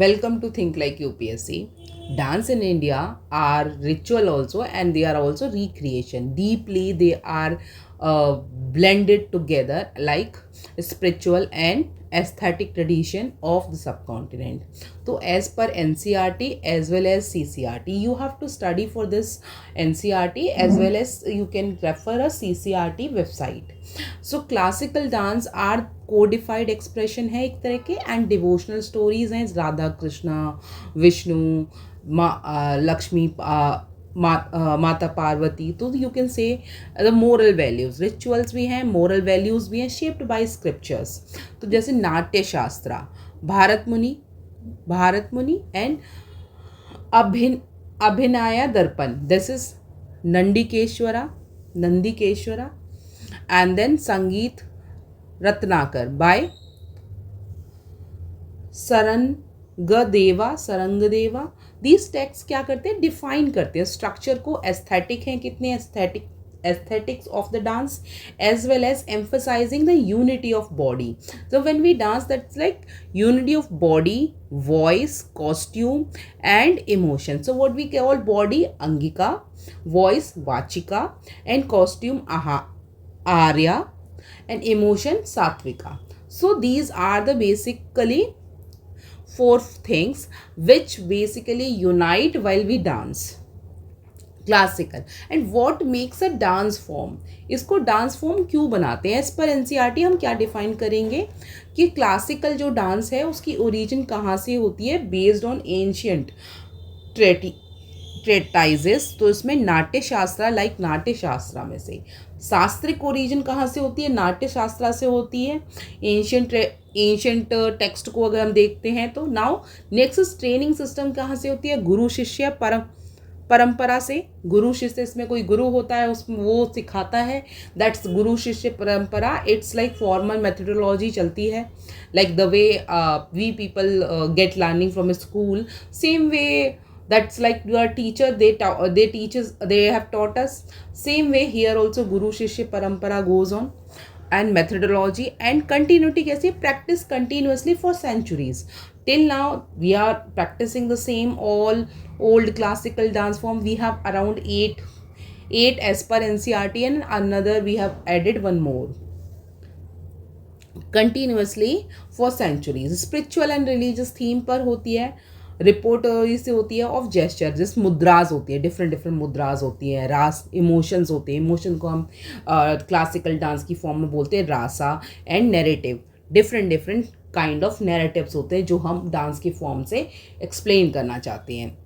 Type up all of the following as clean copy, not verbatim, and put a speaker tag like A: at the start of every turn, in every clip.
A: Welcome to Think Like UPSC. Dance in India are ritual also, and they are also recreation. Deeply, they are blended together like spiritual and aesthetic tradition of the subcontinent. So, as per NCRT as well as CCRT, you have to study for this NCRT as well as you can refer a CCRT website. So classical dance are codified expression है एक तरह के, and devotional stories हैं राधा कृष्णा, विष्णु, लक्ष्मी, माता पार्वती. तो you can say the moral values, rituals भी हैं, moral values भी हैं, शेप्ड बाय स्क्रिप्चर्स. तो जैसे नाट्य शास्त्रा, भारत मुनि and Abhinaya Darpan, this is Nandikeshwara, and then Sangeet Ratnakar by Sarangadeva. These text क्या करते हैं, डिफाइन करते हैं स्ट्रक्चर को, एस्थेटिक हैं कितने aesthetics of the dance as well as emphasizing the unity of body. So when we dance, that's like unity of body, voice, costume and emotion. So what we call body angika, voice vachika and costume arya and emotion satvika. So these are the basically four things which basically unite while we dance. Classical and what makes a dance form, इसको dance form क्यों बनाते हैं. As per NCERT हम क्या define करेंगे कि classical जो dance है उसकी ओरिजिन कहाँ से होती है, बेस्ड ऑन एंशियंट ट्रेटाइजेस. तो इसमें नाट्य शास्त्रा, लाइक नाट्य शास्त्रा में से शास्त्रिक ओरिजिन कहाँ से होती है, नाट्य शास्त्रा से होती है. एंशियंट टेक्स्ट को अगर हम देखते हैं तो नाउ नेक्स्ट ट्रेनिंग सिस्टम कहाँ से होती है, गुरु शिष्य परंपरा से. गुरु शिष्य, इसमें कोई गुरु होता है, उसमें वो सिखाता है, दैट्स गुरु शिष्य परंपरा. इट्स लाइक फॉर्मल मेथडोलॉजी चलती है, like the way we people get learning from school, same way that's like your teacher, they have taught us. Same way here also guru shishya parampara goes on, and methodology and continuity कैसे, practice continuously for centuries. Till now we are practicing the same all old classical dance form. We have around eight as per NCRT, and another we have added one more continuously for centuries. Spiritual and religious theme पर होती है. Report इससे होती है of gesture, जिस मुद्राज होती है, different मुद्राज होती हैं. रास इमोशंस होते हैं, इमोशन को हम क्लासिकल डांस की फॉर्म में बोलते हैं rasa. And narrative, different kind of narratives होते हैं जो हम डांस की फॉर्म से एक्सप्लेन करना चाहते हैं.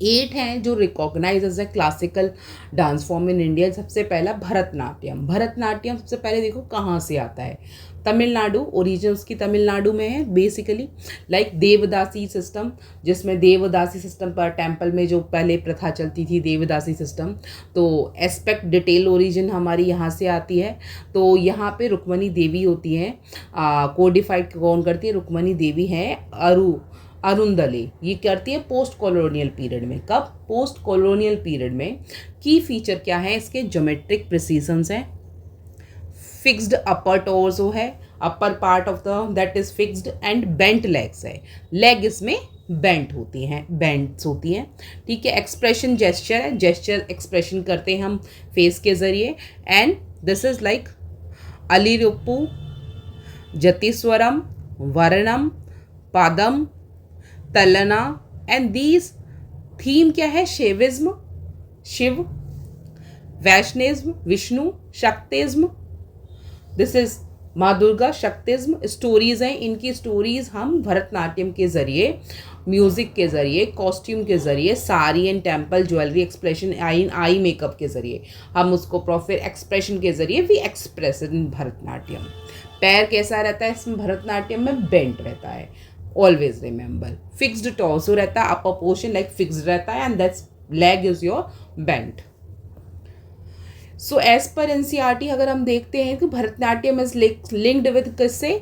A: 8 हैं जो recognise as a classical dance form in India. सबसे पहला भरतनाट्यम सबसे पहले देखो कहाँ से आता है, तमिलनाडु, ओरिजिन उसकी तमिलनाडु में है बेसिकली. लाइक देवदासी सिस्टम, जिसमें देवदासी सिस्टम पर टेम्पल में जो पहले प्रथा चलती थी देवदासी सिस्टम, तो एस्पेक्ट डिटेल ओरिजिन हमारी यहाँ से आती है. तो यहाँ पे रुक्मणी देवी होती हैं, कोडिफाइड कौन करती है, रुक्मणी देवी हैं. अरुंदले ये करती है पोस्ट कॉलोनियल पीरियड में. कब, पोस्ट कॉलोनियल पीरियड में. की फीचर क्या है इसके, ज्योमेट्रिक प्रिसीजन्स हैं, फिक्स्ड अपर टोर्सो है, upper part of the that is fixed, and bent legs है, लेग इसमें बेंट होती हैं. ठीक है. एक्सप्रेशन जेस्चर है, जेस्चर एक्सप्रेशन करते हैं हम फेस के ज़रिए. And this is like Alarippu, Jatiswaram, Varnam, Padam, Tillana. And these theme क्या है, शिविज्म, शिव, वैष्णविज्म, विष्णु, शक्तिज्म, दिस इज माँ दुर्गा, शक्तिज्म. स्टोरीज हैं, इनकी स्टोरीज हम भरतनाट्यम के ज़रिए, म्यूज़िक के ज़रिए, कॉस्ट्यूम के ज़रिए, sari and temple jewellery expression, eye makeup के ज़रिए हम उसको प्रॉपर एक्सप्रेशन के ज़रिए वी एक्सप्रेस इन भरतनाट्यम. पैर कैसा रहता है इसमें, भरतनाट्यम में बेंट रहता है. ऑलवेज रिमेंबर, फिक्स्ड टॉर्सो रहता है, अपर पोर्शन लाइक फिक्स्ड रहता है, and that's leg is your bent. So as per NCERT अगर हम देखते हैं कि भरतनाट्यम इज लिंक्ड विद किससे,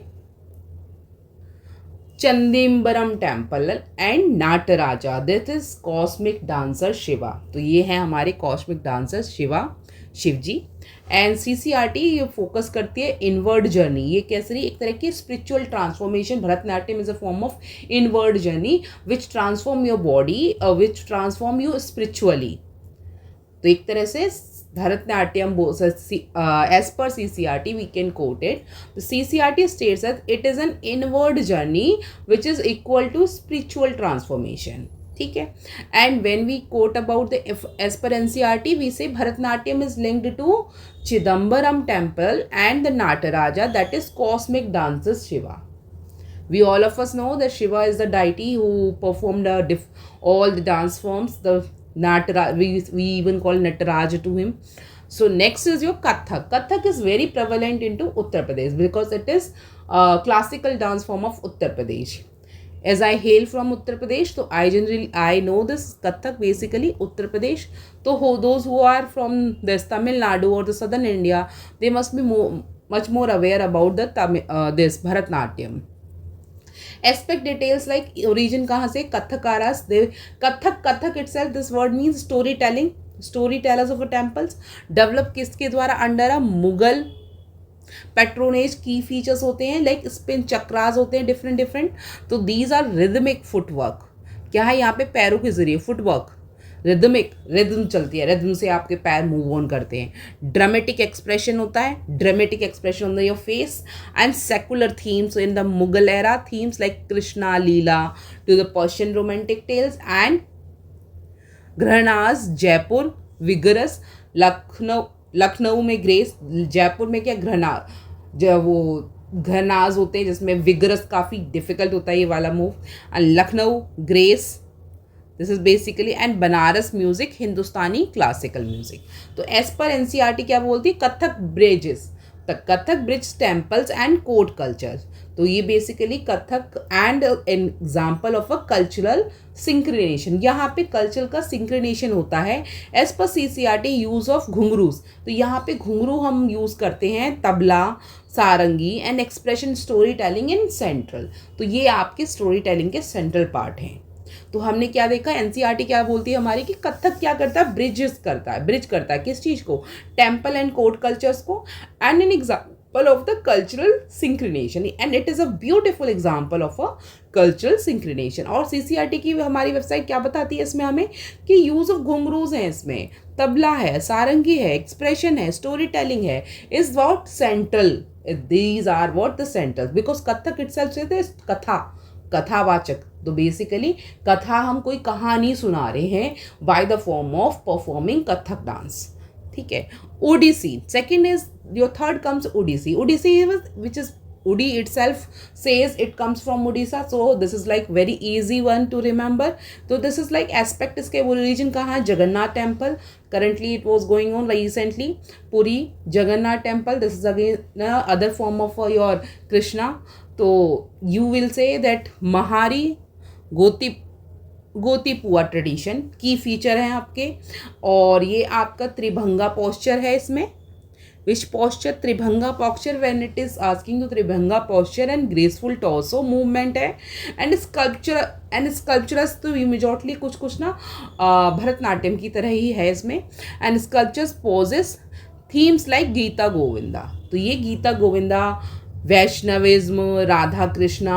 A: Chidambaram temple and Nataraja. This is cosmic dancer Shiva. तो ये है हमारे cosmic dancer Shiva. Shiv ji. And CCRT ये फोकस करती है इनवर्ड जर्नी, ये कैसे रही, एक तरह की spiritual transformation. Bharatanatyam is a form of inward journey which transform your body, which transform you spiritually. तो एक तरह से Bharatanatyam as per CCRT we can quote it, CCRT states that it is an inward journey which is equal to spiritual transformation. ठीक है। And when we quote about the as per NCRT we say Bharatanatyam is linked to Chidambaram temple and the Nataraja, that is cosmic dances Shiva. We all of us know that Shiva is the deity who performed all the dance forms. The we even call Nataraja to him. So next is your Kathak. Kathak is very prevalent into Uttar Pradesh because it is a classical dance form of Uttar Pradesh. As I hail from Uttar Pradesh, so I know this Kathak basically Uttar Pradesh. So those who are from this Tamil Nadu or the southern India, they must be much more aware about the this Bharatnatyam. Aspect details like origin कहाँ से, कथकारास देव, Kathak itself, this word means storytelling, storytellers of the temples. Develop किसके द्वारा, under a Mughal patronage. Key features होते हैं like spin chakras होते हैं डिफरेंट. तो दीज आर रिदमिक फुटवर्क. क्या है यहाँ पे, पैरों के जरिए फुटवर्क, रिदम चलती है, रिदम से आपके पैर मूव ऑन करते हैं. ड्रामेटिक एक्सप्रेशन होता है, dramatic expression on your face. And secular themes in the Mughal era, themes like Krishna Leela to the Persian romantic tales and घृणाज जयपुर विगरस. लखनऊ में ग्रेस, जयपुर में क्या घृणा, जो वो घनाज होते हैं जिसमें विगरस काफ़ी डिफिकल्ट होता है ये वाला move. And Lucknow grace, this is basically. And Banaras music, Hindustani classical music. तो एज पर NCRT क्या बोलती है, Kathak bridges, Kathak bridge temples and court culture. तो ये basically Kathak and an example of a cultural syncretisation. यहाँ पे कल्चर का सिंक्रिनेशन होता है. As per CCRT use of ghungroos, तो यहाँ पे घुंघरू हम यूज़ करते हैं, tabla, sarangi and expression story telling in central. तो ये आपके स्टोरी टेलिंग के सेंट्रल पार्ट हैं. तो हमने क्या देखा, NCRT क्या बोलती है हमारी, कि कथक क्या करता है, ब्रिज करता है किस चीज़ को, टेम्पल एंड कोर्ट कल्चर्स को. And an example of the cultural syncretisation, and it is a beautiful example of a cultural syncretisation. और CCRT की हमारी वेबसाइट क्या बताती है इसमें हमें, कि यूज़ ऑफ घुंघरूज हैं, इसमें तबला है, सारंगी है, एक्सप्रेशन है, स्टोरी टेलिंग है, is what central. These are what the central, because Kathak itself से कथावाचक. तो बेसिकली कथा, हम कोई कहानी सुना रहे हैं by the form of performing Kathak dance. ठीक है. Odissi second is your third comes Odissi. Odissi which is Udi itself says it comes from Odisha, so this is like very easy one to remember. So this is like aspect, इसके origin कहाँ है, Jagannath temple. Currently it was going on recently, Puri Jagannath temple. This is again other form of your Krishna. तो you will say that Mahari Gotipua tradition की feature है आपके. और ये आपका त्रिभंगा पोस्चर है इसमें. Which posture, Tribhanga posture, when it is asking you Tribhanga posture and graceful torso movement है. and sculptures तो इमीडिएटली कुछ ना भरतनाट्यम की तरह ही है इसमें. and sculptures poses themes like Gita Govinda. तो ये गीता गोविंदा, वैष्णविज्म, राधा कृष्णा,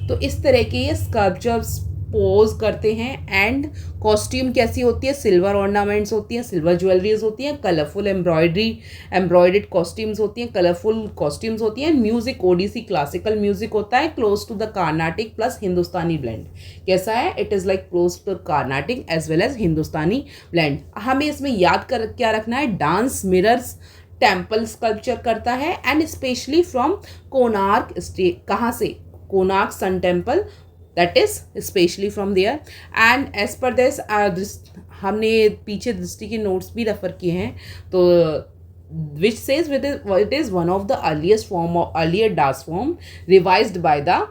A: तो इस तरह के ये स्कल्पचर्स पोज करते हैं. एंड कॉस्ट्यूम कैसी होती है, सिल्वर ऑर्नामेंट्स होती हैं, सिल्वर ज्वेलरीज होती हैं, कलरफुल एम्ब्रॉयडर्ड कॉस्ट्यूम्स होती हैं, कलरफुल कॉस्ट्यूम्स होती हैं. म्यूजिक ओडिसी क्लासिकल म्यूजिक होता है, close to the Carnatic plus Hindustani blend. कैसा है, it is like close to Carnatic as well as Hindustani blend. हमें इसमें याद कर क्या रखना है, डांस मिरर्स टेम्पल स्कल्पचर करता है. And specially from Konark state, कहाँ से, Konark sun temple, that is especially from there. and as per this हमने पीछे दृष्टि के नोट्स भी रेफर किए हैं. तो which says it is one of the earlier dance form revised by the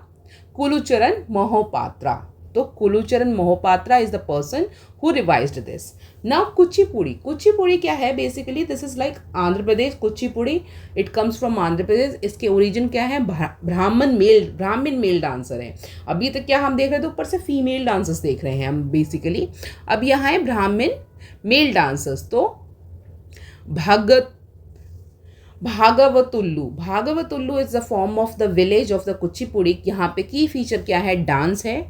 A: Kulucharan Mohapatra. तो Kulucharan Mohapatra is the person who revised this. Now Kuchipudi क्या है, basically this is like Andhra Pradesh. Kuchipudi it comes from Andhra Pradesh. इसके origin क्या है, ब्राह्मण मेल डांसर है. अभी तक क्या हम देख रहे थे, ऊपर से फीमेल डांसर्स देख रहे हैं हम बेसिकली. अब यहाँ है ब्राह्मण मेल डांसर्स. तो Bhagat Bhagavatulu, Bhagavatulu is the form of the village of the Kuchipudi. यहाँ पे की फीचर क्या है? डांस है,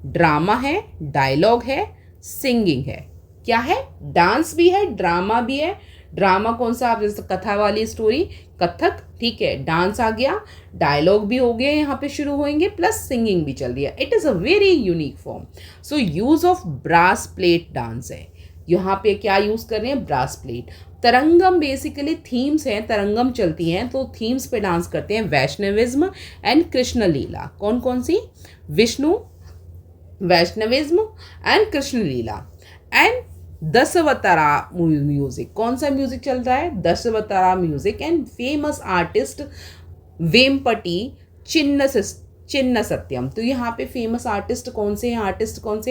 A: ड्रामा है, डायलॉग है, सिंगिंग है। क्या है? डांस भी है, ड्रामा भी है। ड्रामा कौन सा? आप जैसे कथा वाली स्टोरी, कथक, ठीक है। डांस आ गया, डायलॉग भी हो गए, यहाँ पे शुरू होंगे, प्लस सिंगिंग भी चल रही है। It is a very unique form. So use of brass plate dance है। यहाँ पे क्या यूज़ कर रहे हैं? Brass plate. Tarangam basically themes हैं, तरंगम चलती हैं तो थीम्स पे डांस करते हैं। वैष्णविज्म एंड कृष्ण लीला। कौन कौन सी? Vishnu, Vaishnavism and Krishna Leela. And Dashavatara music. कौन सा म्यूजिक चल रहा है? Dashavatara music. And famous artist Vempati Chinna Satyam. तो यहाँ पे फेमस आर्टिस्ट कौन से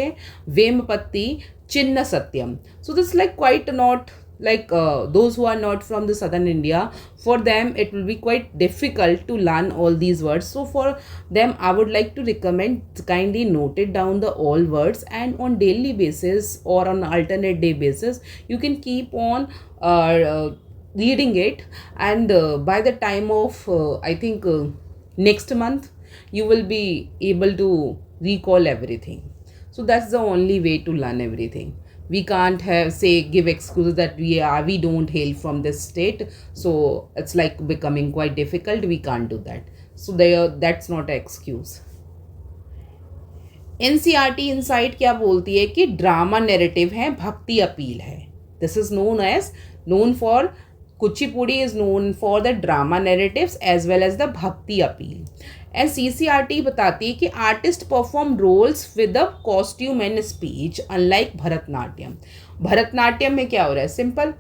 A: हैं? Vempati Chinna Satyam. So this like quite not like those who are not from the southern India, for them it will be quite difficult to learn all these words. So for them I would like to recommend, kindly note it down the all words, and on daily basis or on alternate day basis you can keep on reading it, and by the time of I think next month you will be able to recall everything. So that's the only way to learn everything. We can't give excuses that we don't hail from this state, so it's like becoming quite difficult. We can't do that. So that's not an excuse. NCERT insight क्या बोलती है कि drama narrative है, भक्ति appeal है. This is known for Kuchipudi is known for the drama narratives as well as the bhakti appeal. And CCRT बताती है कि artist perform roles with the costume and speech unlike Bharatanatyam. Bharatanatyam में क्या हो रहा है? सिंपल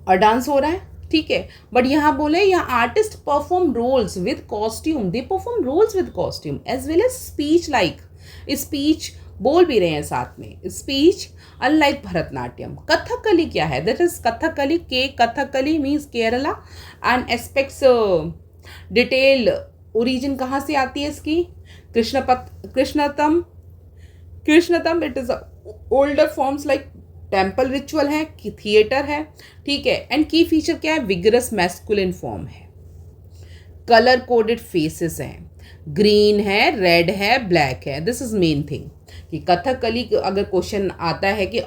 A: और डांस हो रहा है, ठीक है. बट यहाँ बोले यहाँ artist perform roles with costume. They perform roles with costume as well as speech. Like speech बोल भी रहे हैं साथ में, स्पीच अनलाइक भरतनाट्यम. कथकली क्या है? That is Kathakali. Kathakali means Kerala. And aspects detail origin कहाँ से आती है इसकी? Krishnattam. It is older forms like temple ritual है, थिएटर है, ठीक है. एंड की फीचर क्या है? विगरस मैस्कुलिन फॉर्म है. कलर कोडेड फेसेस हैं, ग्रीन है, रेड है, ब्लैक है. दिस इज मेन थिंग कि कथकली अगर क्वेश्चन आता है कि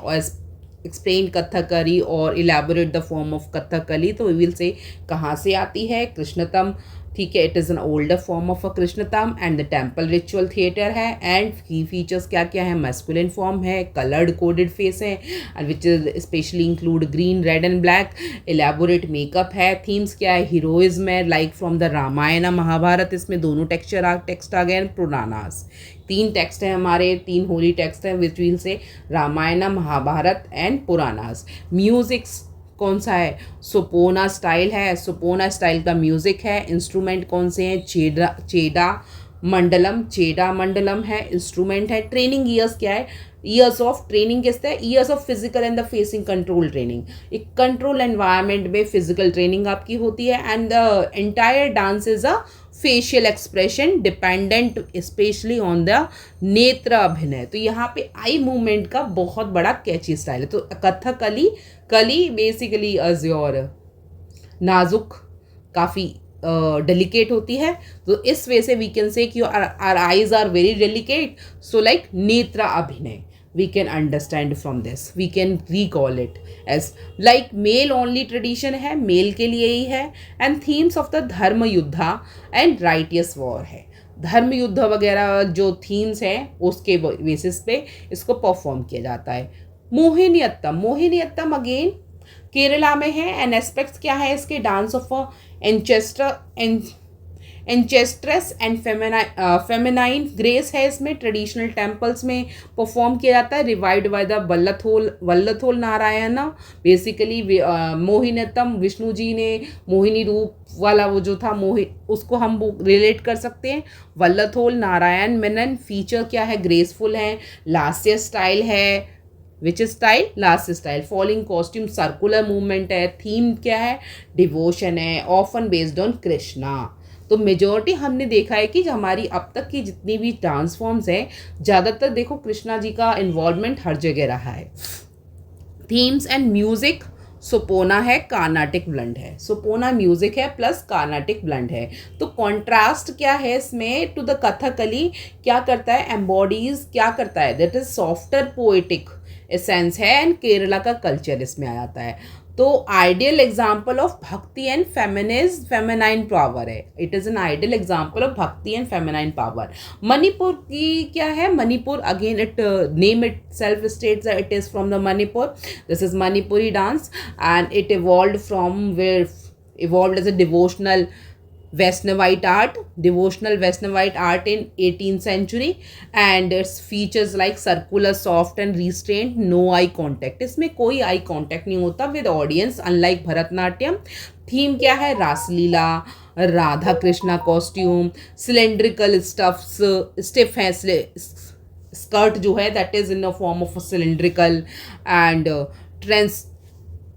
A: एक्सप्लेन कथकली और elaborate the form of Kathakali, तो वी विल से कहाँ से आती है? कृष्णतम, ठीक है. It is an older form of a Krishnattam and the temple ritual theatre है. एंड की फीचर्स क्या क्या है? मैस्कुलिन फॉर्म है, कलर्ड कोडेड फेस है, and which is specially include green, red and black. Elaborate makeup है. Themes क्या है? Heroism है, like from the Ramayana Mahabharata. इसमें दोनों टेक्स्ट आ गए. पुराणास 3 टेक्स्ट हैं हमारे, 3 होली टेक्स्ट हैं which will say Ramayana, Mahabharata and Puranas. Musics कौन सा है? सोपोना स्टाइल है. सोपोना स्टाइल का म्यूजिक है. इंस्ट्रूमेंट कौन से हैं? चेडा मंडलम है, इंस्ट्रूमेंट है. ट्रेनिंग ईयर्स क्या है? ईयर्स ऑफ ट्रेनिंग किससे है? Years of physical and the facing control training. एक कंट्रोल एनवायरनमेंट में फिजिकल ट्रेनिंग आपकी होती है. And the entire dance is a facial expression dependent specially on the नेत्र अभिनय. तो यहाँ पे आई मूवमेंट का बहुत बड़ा कैची स्टाइल है. तो कथकली बेसिकली अज्योर नाजुक, काफ़ी डेलिकेट होती है. तो इस वे से वी कैन से कि our eyes are very delicate. So like netra abhinaya we can understand from this, we can recall it as like male only tradition है, मेल के लिए ही है. and themes of the धर्म युद्धा and righteous war है. धर्म युद्ध वगैरह जो थीम्स हैं उसके बेसिस पे इसको परफॉर्म किया जाता है. मोहिनीअट्टम अगेन केरला में है. एंड एस्पेक्ट्स क्या है इसके? Dance of enchantress and feminine grace है इसमें. ट्रेडिशनल टेम्पल्स में परफॉर्म किया जाता है. Revived by the Vallathol Narayana. Basically Mohiniyattam Vishnu ji ने मोहिनी रूप वाला वो जो था उसको हम रिलेट कर सकते हैं. वल्लथोल नारायण मेनन. फीचर क्या है? ग्रेसफुल है, लास्य स्टाइल है. विच style? Last style. Following costume circular movement है. थीम क्या है? डिवोशन है, ऑफन बेस्ड ऑन कृष्णा. तो मेजॉरिटी हमने देखा है कि हमारी अब तक की जितनी भी डांस फॉर्म्स हैं ज़्यादातर देखो कृष्णा जी का इन्वॉल्वमेंट हर जगह रहा है. थीम्स एंड म्यूजिक सोपोना है, कार्नाटिक ब्लेंड है। सोपोना म्यूजिक है प्लस कार्नाटिक ब्लेंड है। तो कॉन्ट्रास्ट क्या है इसमें टू द कथकली, क्या करता है, एम्बॉडीज क्या करता है, that is softer poetic essence है एंड केरला का कल्चर इसमें आ जाता है। तो ideal example of bhakti and feminine power है, it is an ideal example of bhakti and feminine power. Manipur की क्या है, Manipur again it name itself states it is from the Manipur, this is Manipuri dance and it evolve from where evolve as a devotional devotional Vaishnavite art in 18th century, and its features like circular, soft and restrained, no eye contact, इसमें कोई आई contact नहीं होता with audience unlike Bharatanatyam. Theme क्या है, Raslila, Radha Krishna costume, cylindrical stiff है, skirt जो है that is in a form of cylindrical and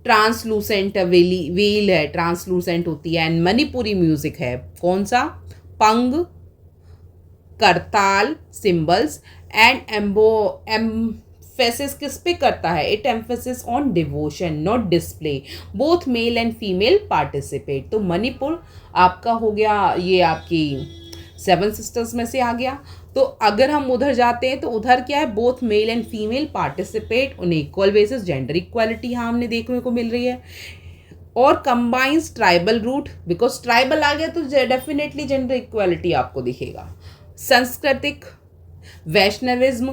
A: translucent veil है, ट्रांसलूसेंट होती है। एंड मणिपुरी म्यूजिक है कौन सा, पंग, करताल, सिंबल्स एंड एम्फेसिस किस पे करता है, it emphasis on devotion not display, both male and female participate. तो मणिपुर आपका हो गया, ये आपकी सेवन सिस्टर्स में से आ गया। तो अगर हम उधर जाते हैं तो उधर क्या है, both male and female participate on equal basis, gender equality यहाँ हमने देखने को मिल रही है। और combines tribal root, because tribal आ गया तो डेफिनेटली जेंडर इक्वालिटी आपको दिखेगा। सांस्कृतिक वैष्णविज्म,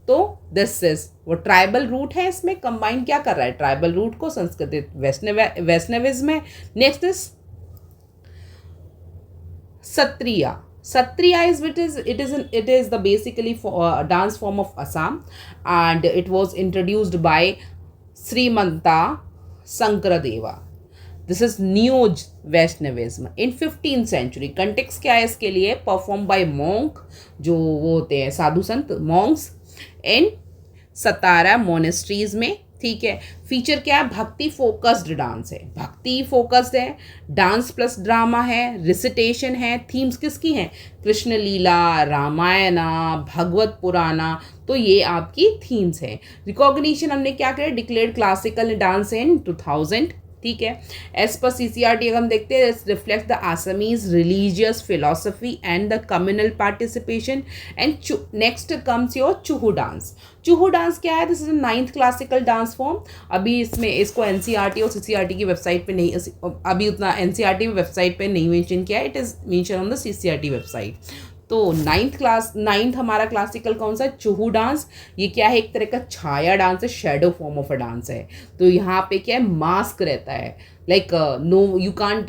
A: तो दिस इज वो ट्राइबल रूट है, इसमें कंबाइन क्या कर रहा है, ट्राइबल रूट को सांस्कृतिक वैष्णविज्म है। Next is Sattriya. Satriya is the basically dance form of Assam, and it was introduced by Srimanta Sankaradeva. This is Neo Vaishnavism in 15th century. Context क्या है इसके लिए, performed by monk, जो वो होते हैं साधु संत, monks in सतारा मोनेस्ट्रीज में, ठीक है। फीचर क्या है, भक्ति फोकस्ड डांस है, भक्ति फोकस्ड है, डांस प्लस ड्रामा है, रिसिटेशन है। थीम्स किसकी हैं, कृष्ण लीला, रामायणा, भगवत पुराना, तो ये आपकी थीम्स है। रिकॉग्निशन हमने क्या किया, डिक्लेयर्ड क्लासिकल डांस इन 2000, ठीक है। एज पर CCRT अगर हम देखते हैं, reflect the Assamese religious philosophy and the communal participation. And next comes your Chhau dance. Chhau dance क्या है, this is 9th classical dance form. अभी इसमें इसको NCERT और CCRT की वेबसाइट पे नहीं, अभी उतना NCERT वेबसाइट पे नहीं मेंशन किया है, it is mention on the CCRT website. तो 9th हमारा क्लासिकल कौन सा, चूहू डांस। ये क्या है, एक तरह का छाया डांस है, shadow form of a dance है। तो यहाँ पे क्या है, मास्क रहता है, like no you can't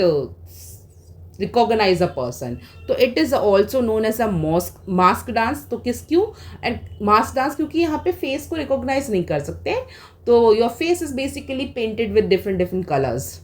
A: recognise a person, तो it is also known as a mask dance. तो क्यों एंड मास्क डांस, क्योंकि यहाँ पे फेस को रिकॉग्नाइज नहीं कर सकते, तो your face is basically painted with different colours.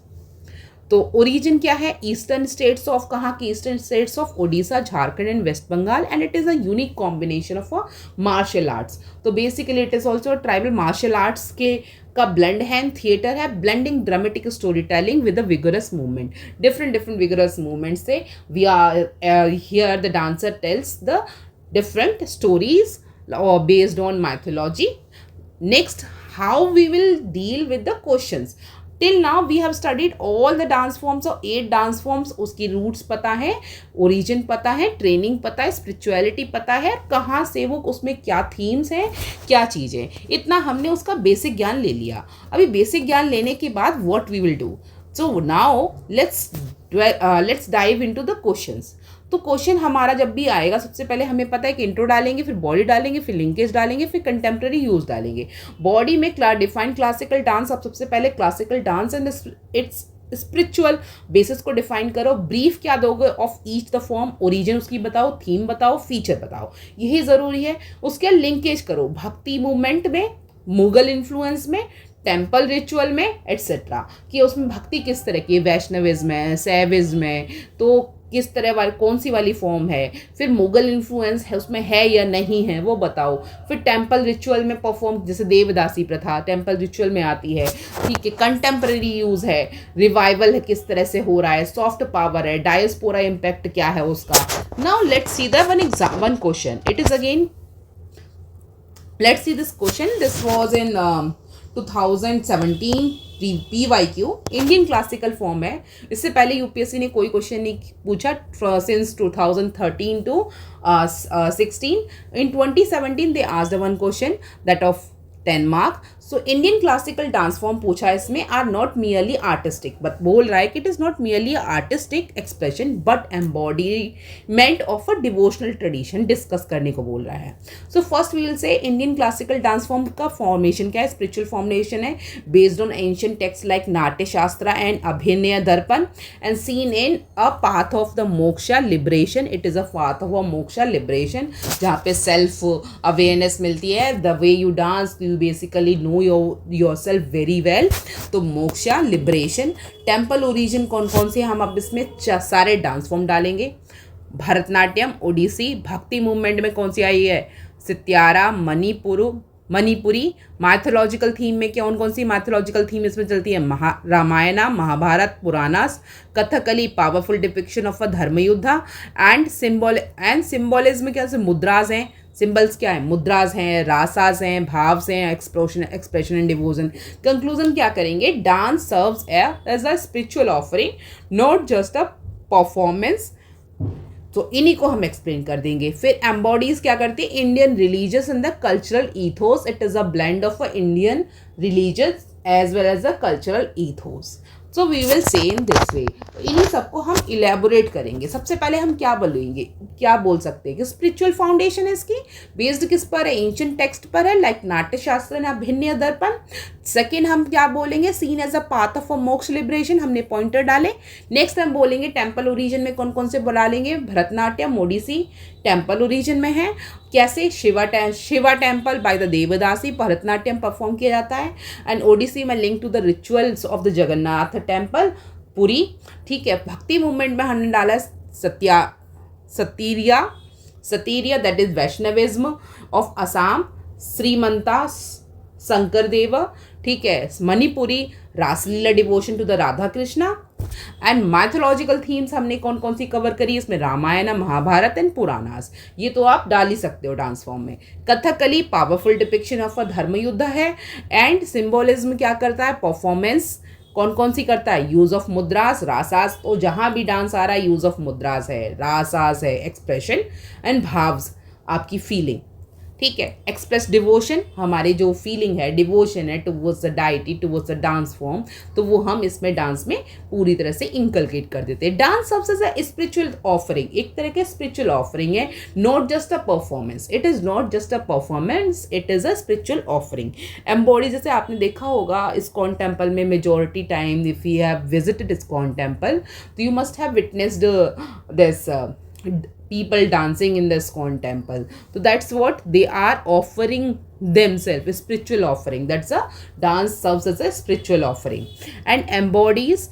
A: तो ओरिजिन क्या है, ईस्टर्न स्टेट्स ऑफ, कहाँ की, eastern states of Odisha, Jharkhand and West Bengal, and it is a unique combination of a martial arts. तो basically it is also tribal martial arts के का blend है, theatre है, blending dramatic story telling with the vigorous movement, different vigorous movement से we are here the dancer tales the different stories based on mythology. Next, how we will deal with the questions. Till now we have studied all the dance forms और 8 dance forms, उसकी roots पता है, origin पता है, training पता है, spirituality पता है, कहाँ से वो, उसमें क्या थीम्स हैं, क्या चीज़ें, इतना हमने उसका बेसिक ज्ञान ले लिया। अभी बेसिक ज्ञान लेने के बाद what we will do, so now let's dive into the questions. तो क्वेश्चन हमारा जब भी आएगा, सबसे पहले हमें पता है कि इंट्रो डालेंगे, फिर बॉडी डालेंगे, फिर लिंकेज डालेंगे, फिर कंटेम्प्रेरी यूज डालेंगे। बॉडी में डिफाइन क्लासिकल डांस, अब सबसे पहले classical dance and it's spiritual basis को डिफाइन करो। ब्रीफ क्या दोगे of each the form, origin उसकी बताओ, थीम बताओ, फीचर बताओ, यही ज़रूरी है। उसके लिंकेज करो भक्ति मूवमेंट में, मुगल इन्फ्लुएंस में, टेम्पल रिचुअल में, एट्सेट्रा, कि उसमें भक्ति किस तरह की, वैष्णविज्म है, सैविज्म है, तो किस तरह वाली, कौन सी वाली फॉर्म है, फिर मुगल इन्फ्लुएंस है उसमें है या नहीं है वो बताओ, फिर टेम्पल रिचुअल में परफॉर्म, जैसे देवदासी प्रथा टेम्पल रिचुअल में आती है, ठीक है। कंटेम्प्रेरी यूज़ है, रिवाइवल है किस तरह से हो रहा है, सॉफ्ट पावर है, डायस्पोरा इम्पैक्ट क्या है उसका। Now let's see the one question, it is again, let's see this question. This was in 2017 PYQ Indian classical form है। इससे पहले यूपीएससी ने कोई क्वेश्चन नहीं पूछा since 2013 to 16. In 2017 they asked one question that of 10 mark. So Indian classical dance form पूछा है इसमें are not merely artistic, but बोल रहा है कि it is not merely artistic expression but embodiment of a devotional tradition, discuss करने को बोल रहा है। So first we will say Indian classical dance form का फॉर्मेशन क्या है, स्पिरिचुअल फॉर्मेशन है based on ancient text like Natya Shastra and Abhinaya Darpana and seen in a path of the moksha liberation. It is a path of a moksha liberation जहाँ पे self awareness मिलती है, the way you dance you basically no yourself very well. तो moksha liberation. Temple origin कौन कौन से, हम अब इसमें सारे डांस फॉर्म डालेंगे। भरतनाट्यम, ओडिसी। भक्ति मूवमेंट में कौन सी आई है, सित्यारा, मणिपुरी। माइथोलॉजिकल थीम में कौन कौन सी माइथोलॉजिकल थीम इसमें चलती है, Ramayana, Mahabharata, Puranas. Kathakali, powerful depiction of a Dharmayuddha. And symbolism क्या से, मुद्राज हैं, सिंबल्स क्या है, मुद्राज हैं, रासाज हैं, भाव्स हैं, एक्सप्रेशन एंड डिवोशन। कंक्लूजन क्या करेंगे, dance serves as a spiritual offering not just a performance. तो इन्हीं को हम एक्सप्लेन कर देंगे। फिर एम्बॉडीज क्या करती है, Indian religious and the cultural ethos. It is a blend of a Indian religious as well as the cultural ethos. So we will say in this way. इन्हीं सबको हम इलेबोरेट करेंगे। सबसे पहले हम क्या बोलेंगे, क्या बोल सकते हैं कि स्पिरिचुअल फाउंडेशन है इसकी, बेस्ड किस पर है, एंशिएंट टेक्स्ट पर है लाइक नाट्य शास्त्र या अभिनय दर्पण। सेकेंड हम क्या बोलेंगे, seen as a path of a moksha liberation, हमने पॉइंटर डाले। नेक्स्ट हम बोलेंगे टेम्पल ओरिजिन में कौन कौन से बुला लेंगे, भरतनाट्यम, ओडिसी टेम्पल ओरिजिन में है। कैसे, Shiva temple by the devadasi, Bharatanatyam perform किया जाता है। एंड ओडिसी में link to the rituals of the Jagannath temple, Puri. ठीक है। भक्ति मूवमेंट में हमने डाला Sattriya that is Vaishnavism of Assam, Srimanta Sankardev. ठीक है। Manipuri, Raslila devotion to the Radha Krishna. And mythological themes हमने कौन कौन सी कवर करी, इसमें रामायण, महाभारत एंड पुराणास। ये तो आप डाल ही सकते हो डांस फॉर्म में। Kathakali powerful depiction of a Dharmayuddha है। एंड सिंबोलिज्म क्या करता है, परफॉर्मेंस कौन कौन सी करता है, यूज ऑफ मुद्रास, रासास। तो जहां भी डांस आ रहा है यूज ऑफ मुद्रास है, रासास है, एक्सप्रेशन एंड भाव्स आपकी फीलिंग। ठीक है। एक्सप्रेस डिवोशन, हमारी जो फीलिंग है, डिवोशन है towards the deity, towards the dance form, तो वो हम इसमें डांस में पूरी तरह से इंकलकेट कर देते हैं। डांस सबसे स्पिरिचुअल ऑफरिंग, एक तरह के स्पिरिचुअल ऑफरिंग है, not just a performance. It is not just a performance, it is a spiritual offering. Embody, जैसे आपने देखा होगा इस्कॉन टेम्पल में majority time if you have visited ISKCON temple तो you must have witnessed this people dancing in the ISKCON temple. So that's what they are offering themselves, a spiritual offering. That's a dance serves as a spiritual offering and embodies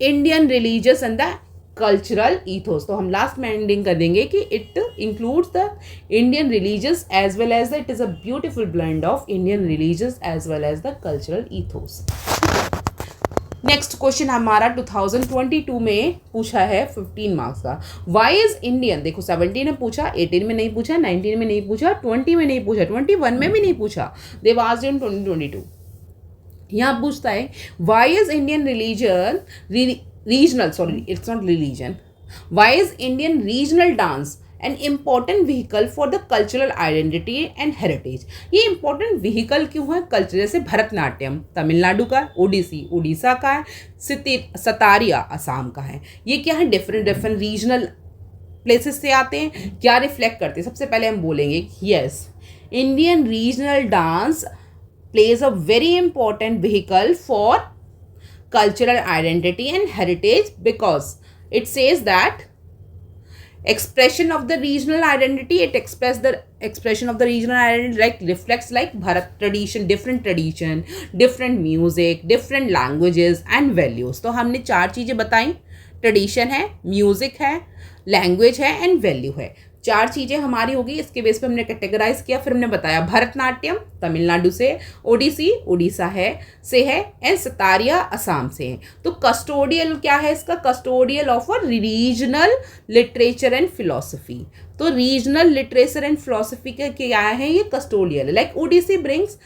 A: Indian religious and the cultural ethos. तो हम last में ending कर देंगे कि it includes the Indian religious as well as it is a beautiful blend of Indian religious as well as the cultural ethos. Next question हमारा 2022 में पूछा है 15 मार्क्स का। वाई इज इंडियन, देखो 17 में पूछा, 18 में नहीं पूछा, 19 में नहीं पूछा, 20 में नहीं पूछा, 21 में भी नहीं पूछा, देव आस्क्ड इन 2022। यहाँ पूछता है why is Indian regional, sorry it's not religion, why is Indian regional dance an important vehicle for the cultural identity and heritage. ये इंपॉर्टेंट व्हीकल क्यों है कल्चर, जैसे भरतनाट्यम तमिलनाडु का, ओडिसी उड़ीसा का है, सतारिया असम का है। ये क्या है, डिफरेंट रीजनल प्लेसेस से आते हैं, क्या रिफ्लेक्ट करते हैं। सबसे पहले हम बोलेंगे yes, Indian regional dance plays a very important vehicle for cultural identity and heritage because it says that expression of the regional identity, it express the expression of the regional identity like reflects like Bharat tradition, different music, different languages and values. तो हमने 4 चीज़ें बताई, tradition है, music है, language है and value है। 4 चीज़ें हमारी होगी, इसके बेस पे हमने कैटेगराइज किया। फिर हमने बताया भरतनाट्यम तमिलनाडु से, ओडिसी उड़ीसा है से है एंड सतारिया असम से है। तो कस्टोडियल क्या है इसका, custodial of a regional literature and philosophy. तो रीजनल लिटरेचर एंड फिलोसफी का क्या है, ये कस्टोडियल है। Like Odissi brings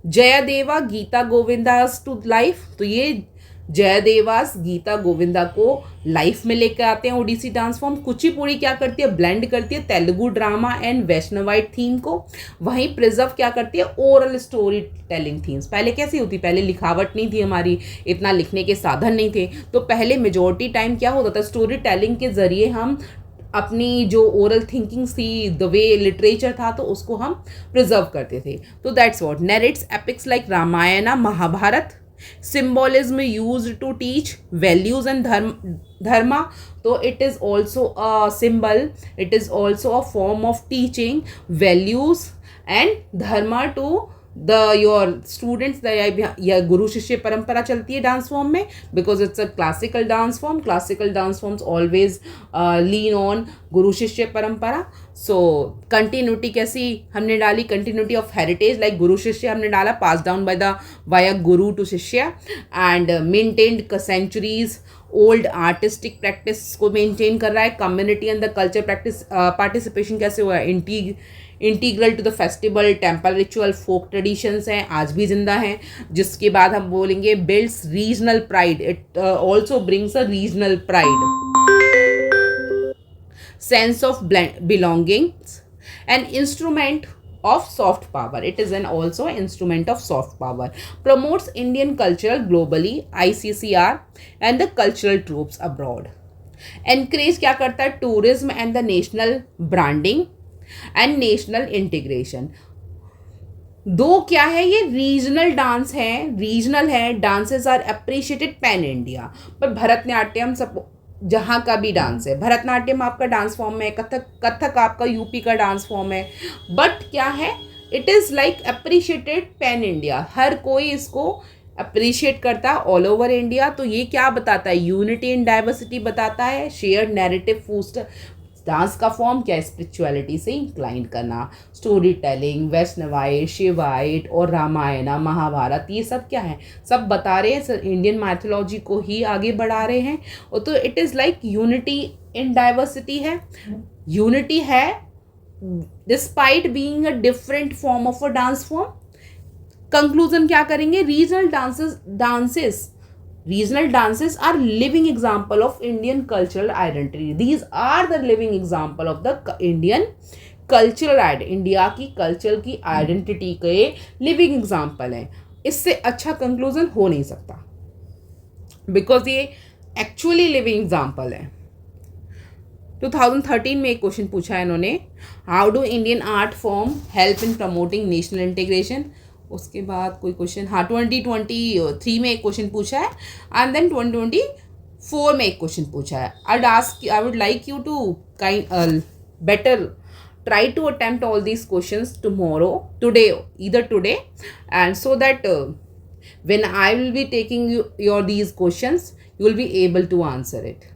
A: Jayadeva Gita Govindas to life, तो ये जयदेवास गीता गोविंदा को लाइफ में लेकर आते हैं ओडिसी डांस फॉर्म। कुचिपुड़ी क्या करती है, ब्लेंड करती है Telugu drama and Vaishnavite theme को। वहीं प्रिजर्व क्या करती है, ओरल स्टोरी टेलिंग थीम्स। पहले कैसी होती, पहले लिखावट नहीं थी हमारी, इतना लिखने के साधन नहीं थे, तो पहले मेजोरिटी टाइम क्या होता था, स्टोरी टेलिंग के जरिए हम अपनी जो ओरल थिंकिंग थी, द वे लिटरेचर था, तो उसको हम प्रिजर्व करते थे। तो that's what narrates epics like Ramayana Mahabharata, symbolism used to teach values and dharma, so it is also a symbol, it is also a form of teaching values and dharma to the your students। या गुरु शिष्य परंपरा चलती है dance form में, because it's a classical dance form. Classical dance forms always lean on गुरु शिष्य परंपरा। सो continuity कैसी हमने डाली, कंटिन्यूटी ऑफ हेरिटेज, लाइक गुरु शिष्य हमने डाला, pass down by the via guru to shishya, and maintained centuries old artistic practice को मेंटेन कर रहा है। Community and the culture practice participation कैसे हुआ है, integral to the festival, temple ritual, folk traditions हैं, आज भी जिंदा हैं। जिसके बाद हम बोलेंगे builds regional pride, it also brings a regional pride, sense of belonging, an instrument of soft power, it is an also instrument of soft power, promotes Indian culture globally, ICCR and the cultural troops abroad, encourage क्या करता है, tourism and the national branding and national integration। दो क्या है, ये regional dance है, regional है, dances are appreciated pan India. पर भरतनाट्यम सब जहाँ का भी डांस है, भरतनाट्यम आपका डांस फॉर्म है, कथक आपका यूपी का डांस फॉर्म है, बट क्या है, it is like appreciated pan India, हर कोई इसको अप्रिशिएट करता है ऑल ओवर इंडिया। तो ये क्या बताता है, यूनिटी इन डाइवर्सिटी बताता है, शेयर्ड नैरेटिव फोस्टर। डांस का फॉर्म क्या है, स्पिरिचुअलिटी से इंक्लाइन करना, स्टोरी टेलिंग, वैष्णवाइट, शिवाइट और रामायण महाभारत, ये सब क्या है, सब बता रहे हैं, इंडियन माइथोलॉजी को ही आगे बढ़ा रहे हैं। और तो it is like unity in diversity है, यूनिटी है despite being a different form of a dance form. Conclusion क्या करेंगे, regional dances are living example of Indian cultural identity, these are the living example of the Indian cultural identity, India की culture की identity के living example है। इससे अच्छा conclusion हो नहीं सकता, बिकॉज ये एक्चुअली लिविंग एग्जाम्पल है। 2013 में एक क्वेश्चन पूछा है इन्होंने, how do Indian art form help in promoting national integration. उसके बाद कोई क्वेश्चन, हाँ 2023 में एक क्वेश्चन पूछा है, एंड देन 2024 में एक क्वेश्चन पूछा है। I would like you to better try to attempt all these questions today, and so that when I will be taking these questions, you will be able to answer it.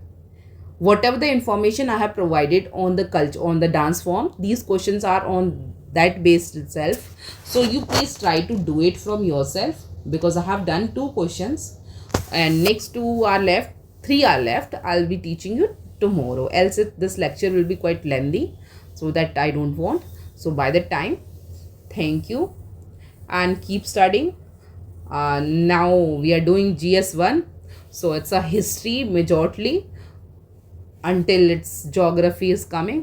A: Whatever the information I have provided on the culture, on the dance form, these questions are on that based itself. So you please try to do it from yourself, because I have done 2 questions and next 2 are left, 3 are left. I'll be teaching you tomorrow, else this lecture will be quite lengthy, so that I don't want. So by the time, thank you and keep studying. Now we are doing GS1, so it's a history majorly until its geography is coming.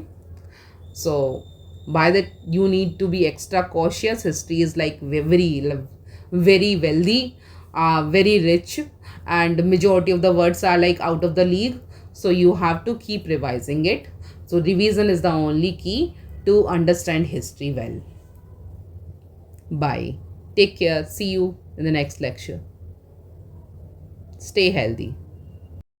A: So by that you need to be extra cautious. History is like very wealthy, very rich, and majority of the words are like out of the league, so you have to keep revising it. So revision is the only key to understand history well. Bye, take care, see you in the next lecture, stay healthy.